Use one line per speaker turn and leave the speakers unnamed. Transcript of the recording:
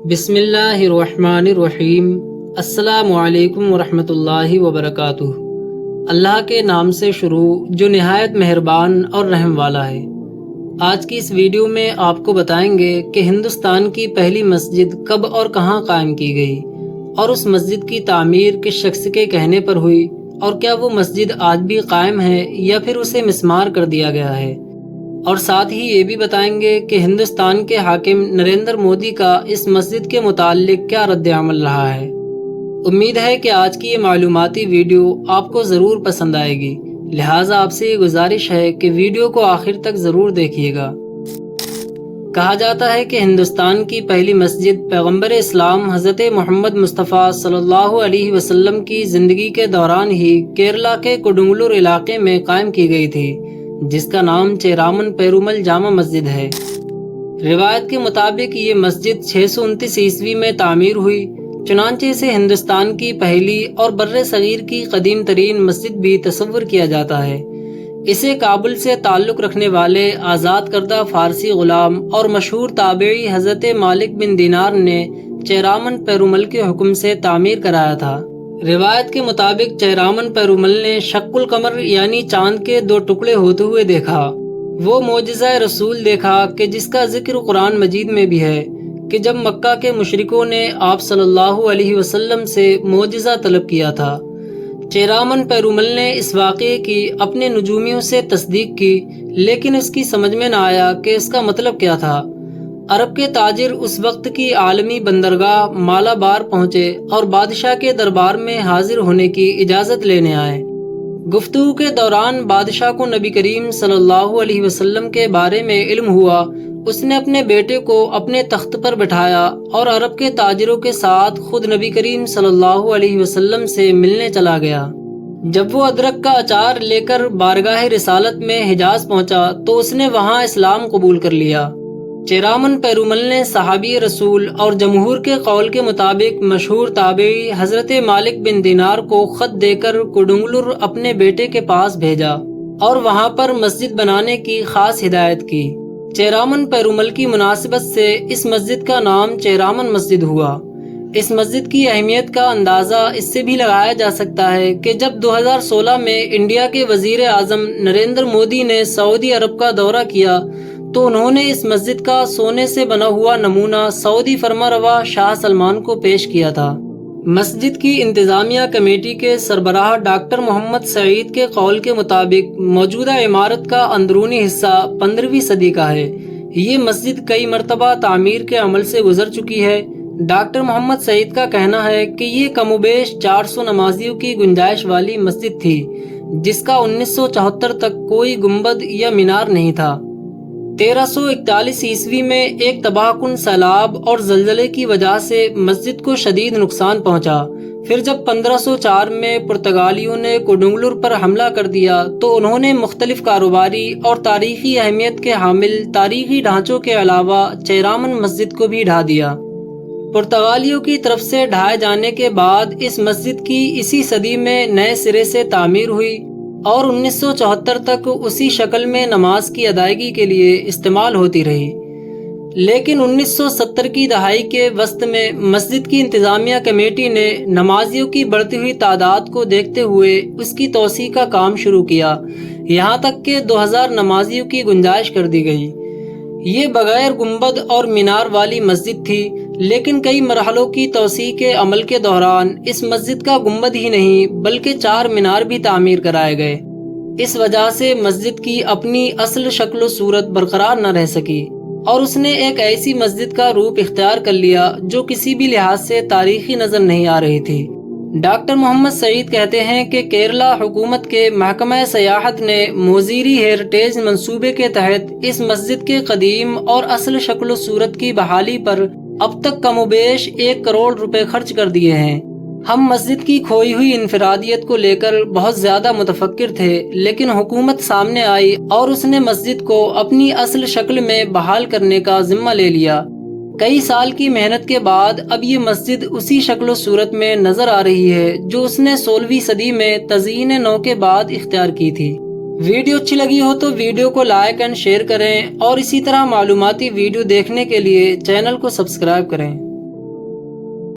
بسم اللہ الرحمن الرحیم۔ السلام علیکم ورحمۃ اللہ وبرکاتہ۔ اللہ کے نام سے شروع جو نہایت مہربان اور رحم والا ہے۔ آج کی اس ویڈیو میں آپ کو بتائیں گے کہ ہندوستان کی پہلی مسجد کب اور کہاں قائم کی گئی، اور اس مسجد کی تعمیر کس شخص کے کہنے پر ہوئی، اور کیا وہ مسجد آج بھی قائم ہے یا پھر اسے مسمار کر دیا گیا ہے۔ اور ساتھ ہی یہ بھی بتائیں گے کہ ہندوستان کے حاکم نریندر مودی کا اس مسجد کے متعلق کیا رد عمل رہا ہے۔ امید ہے کہ آج کی یہ معلوماتی ویڈیو آپ کو ضرور پسند آئے گی، لہٰذا آپ سے یہ گزارش ہے کہ ویڈیو کو آخر تک ضرور دیکھیے گا۔ کہا جاتا ہے کہ ہندوستان کی پہلی مسجد پیغمبر اسلام حضرت محمد مصطفیٰ صلی اللہ علیہ وسلم کی زندگی کے دوران ہی کیرلا کے کوڈنگلور علاقے میں قائم کی گئی تھی، جس کا نام چیرامن پیرومل جامع مسجد ہے۔ روایت کے مطابق یہ مسجد 629 عیسوی میں تعمیر ہوئی، چنانچہ اسے ہندوستان کی پہلی اور بر صغیر کی قدیم ترین مسجد بھی تصور کیا جاتا ہے۔ اسے کابل سے تعلق رکھنے والے آزاد کردہ فارسی غلام اور مشہور تابعی حضرت مالک بن دینار نے چیرامن پیرومل کے حکم سے تعمیر کرایا تھا۔ روایت کے مطابق چیرامن پیرومل نے شق القمر یعنی چاند کے 2 ٹکڑے ہوتے ہوئے دیکھا۔ وہ معجزہ رسول دیکھا کہ جس کا ذکر قرآن مجید میں بھی ہے کہ جب مکہ کے مشرکوں نے آپ صلی اللہ علیہ وسلم سے معجزہ طلب کیا تھا۔ چیرامن پیرومل نے اس واقعے کی اپنے نجومیوں سے تصدیق کی، لیکن اس کی سمجھ میں نہ آیا کہ اس کا مطلب کیا تھا۔ عرب کے تاجر اس وقت کی عالمی بندرگاہ مالابار پہنچے اور بادشاہ کے دربار میں حاضر ہونے کی اجازت لینے آئے۔ گفتگو کے دوران بادشاہ کو نبی کریم صلی اللہ علیہ وسلم کے بارے میں علم ہوا۔ اس نے اپنے بیٹے کو اپنے تخت پر بٹھایا اور عرب کے تاجروں کے ساتھ خود نبی کریم صلی اللہ علیہ وسلم سے ملنے چلا گیا۔ جب وہ ادرک کا اچار لے کر بارگاہ رسالت میں حجاز پہنچا تو اس نے وہاں اسلام قبول کر لیا۔ چیرامن پیرومل نے صحابی رسول اور جمہور کے قول کے مطابق مشہور تابعی حضرت مالک بن دینار کو خط دے کر کوڈنگلور اپنے بیٹے کے پاس بھیجا اور وہاں پر مسجد بنانے کی خاص ہدایت کی۔ چیرامن پیرومل کی مناسبت سے اس مسجد کا نام چیرامن مسجد ہوا۔ اس مسجد کی اہمیت کا اندازہ اس سے بھی لگایا جا سکتا ہے کہ جب 2016 میں انڈیا کے وزیر اعظم نریندر مودی نے سعودی عرب کا دورہ کیا تو انہوں نے اس مسجد کا سونے سے بنا ہوا نمونہ سعودی فرمانروا شاہ سلمان کو پیش کیا تھا۔ مسجد کی انتظامیہ کمیٹی کے سربراہ ڈاکٹر محمد سعید کے قول کے مطابق موجودہ عمارت کا اندرونی حصہ 15ویں صدی کا ہے۔ یہ مسجد کئی مرتبہ تعمیر کے عمل سے گزر چکی ہے۔ ڈاکٹر محمد سعید کا کہنا ہے کہ یہ کم و بیش 400 نمازیوں کی گنجائش والی مسجد تھی، جس کا 1974 تک کوئی گنبد یا مینار نہیں تھا۔ 1341 عیسوی میں ایک تباہ کن سیلاب اور زلزلے کی وجہ سے مسجد کو شدید نقصان پہنچا۔ پھر جب 1504 میں پرتگالیوں نے کوڈنگلور پر حملہ کر دیا تو انہوں نے مختلف کاروباری اور تاریخی اہمیت کے حامل تاریخی ڈھانچوں کے علاوہ چیرامن مسجد کو بھی ڈھا دیا۔ پرتگالیوں کی طرف سے ڈھائے جانے کے بعد اس مسجد کی اسی صدی میں نئے سرے سے تعمیر ہوئی اور 1974 تک اسی شکل میں نماز کی ادائیگی کے لیے استعمال ہوتی رہی۔ لیکن 1970 کی دہائی کے وسط میں مسجد کی انتظامیہ کمیٹی نے نمازیوں کی بڑھتی ہوئی تعداد کو دیکھتے ہوئے اس کی توسیع کا کام شروع کیا، یہاں تک کہ 2000 نمازیوں کی گنجائش کر دی گئی۔ یہ بغیر گنبد اور مینار والی مسجد تھی، لیکن کئی مرحلوں کی توسیع کے عمل کے دوران اس مسجد کا گنبد ہی نہیں بلکہ 4 مینار بھی تعمیر کرائے گئے۔ اس وجہ سے مسجد کی اپنی اصل شکل و صورت برقرار نہ رہ سکی اور اس نے ایک ایسی مسجد کا روپ اختیار کر لیا جو کسی بھی لحاظ سے تاریخی نظر نہیں آ رہی تھی۔ ڈاکٹر محمد سعید کہتے ہیں کہ کیرلا حکومت کے محکمہ سیاحت نے موزیری ہیریٹیج منصوبے کے تحت اس مسجد کے قدیم اور اصل شکل و صورت کی بحالی پر اب تک کم و بیش 1 کروڑ روپے خرچ کر دیے ہیں۔ ہم مسجد کی کھوئی ہوئی انفرادیت کو لے کر بہت زیادہ متفکر تھے، لیکن حکومت سامنے آئی اور اس نے مسجد کو اپنی اصل شکل میں بحال کرنے کا ذمہ لے لیا۔ کئی سال کی محنت کے بعد اب یہ مسجد اسی شکل و صورت میں نظر آ رہی ہے جو اس نے 16ویں صدی میں تزئین نو کے بعد اختیار کی تھی۔ ویڈیو اچھی لگی ہو تو ویڈیو کو لائک اینڈ شیئر کریں اور اسی طرح معلوماتی ویڈیو دیکھنے کے لیے چینل کو سبسکرائب کریں۔